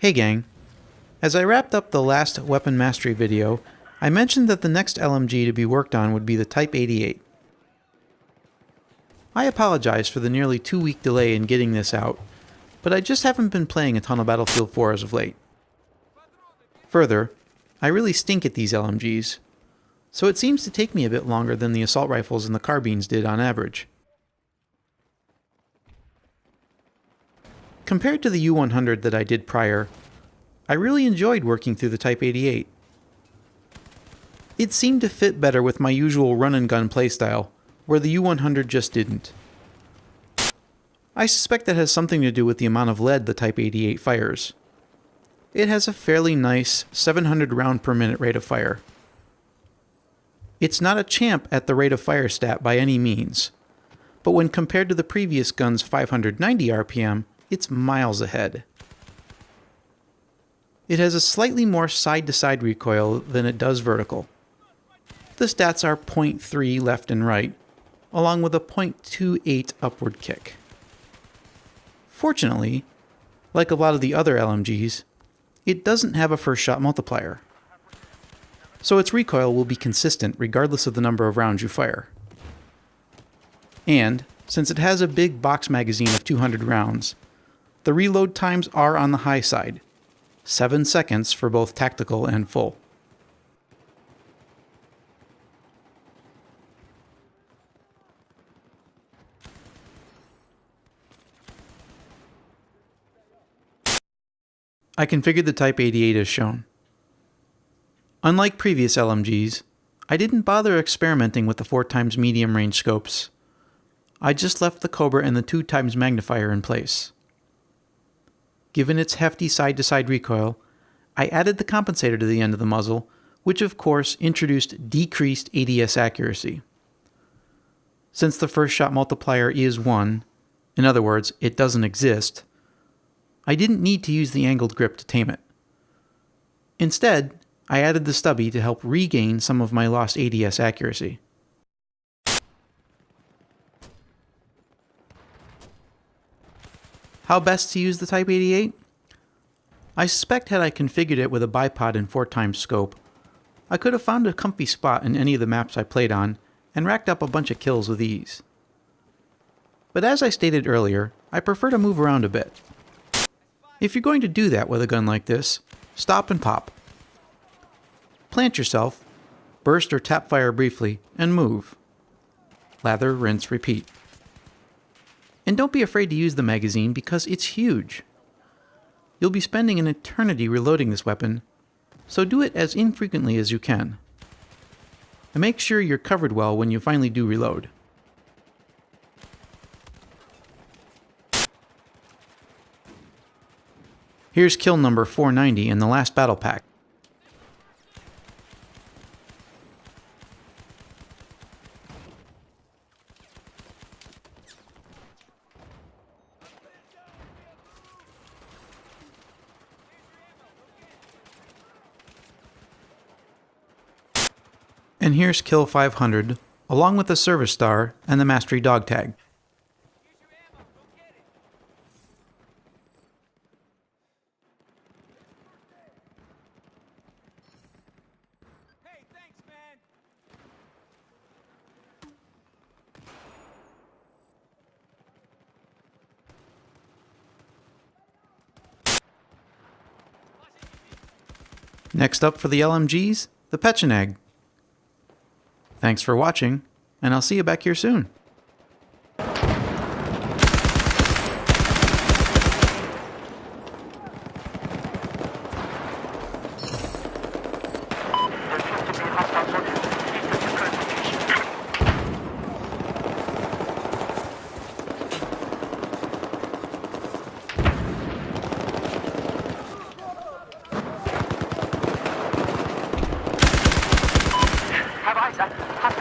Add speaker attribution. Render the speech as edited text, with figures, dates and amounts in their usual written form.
Speaker 1: Hey gang, as I wrapped up the last weapon mastery video, I mentioned that the next LMG to be worked on would be the Type-88. I apologize for the nearly 2-week delay in getting this out, but I just haven't been playing a ton of Battlefield 4 as of late. Further, I really stink at these LMGs, so it seems to take me a bit longer than the assault rifles and the carbines did on average. Compared to the U100 that I did prior, I really enjoyed working through the Type-88. It seemed to fit better with my usual run-and-gun playstyle, where the U100 just didn't. I suspect that has something to do with the amount of lead the Type-88 fires. It has a fairly nice 700 round per minute rate of fire. It's not a champ at the rate of fire stat by any means, but when compared to the previous gun's 590 RPM, it's miles ahead. It has a slightly more side-to-side recoil than it does vertical. The stats are 0.3 left and right, along with a 0.28 upward kick. Fortunately, like a lot of the other LMGs, it doesn't have a first shot multiplier, so its recoil will be consistent regardless of the number of rounds you fire. And, since it has a big box magazine of 200 rounds, the reload times are on the high side, 7 seconds for both tactical and full. I configured the Type-88 as shown. Unlike previous LMGs, I didn't bother experimenting with the 4x medium range scopes. I just left the Cobra and the 2x magnifier in place. Given its hefty side-to-side recoil, I added the compensator to the end of the muzzle, which of course introduced decreased ADS accuracy. Since the first shot multiplier is 1, in other words, it doesn't exist, I didn't need to use the angled grip to tame it. Instead, I added the stubby to help regain some of my lost ADS accuracy. How best to use the Type-88? I suspect had I configured it with a bipod and 4x scope, I could have found a comfy spot in any of the maps I played on and racked up a bunch of kills with ease. But as I stated earlier, I prefer to move around a bit. If you're going to do that with a gun like this, stop and pop. Plant yourself, burst or tap fire briefly, and move. Lather, rinse, repeat. And don't be afraid to use the magazine because it's huge. You'll be spending an eternity reloading this weapon, so do it as infrequently as you can. And make sure you're covered well when you finally do reload. Here's kill number 490 in the last battle pack. And here's kill 500, along with the service star and the mastery dog tag.
Speaker 2: Hey, thanks, man.
Speaker 1: Next up for the LMGs, the Pecheneg. Thanks for watching, and I'll see you back here soon.
Speaker 3: Have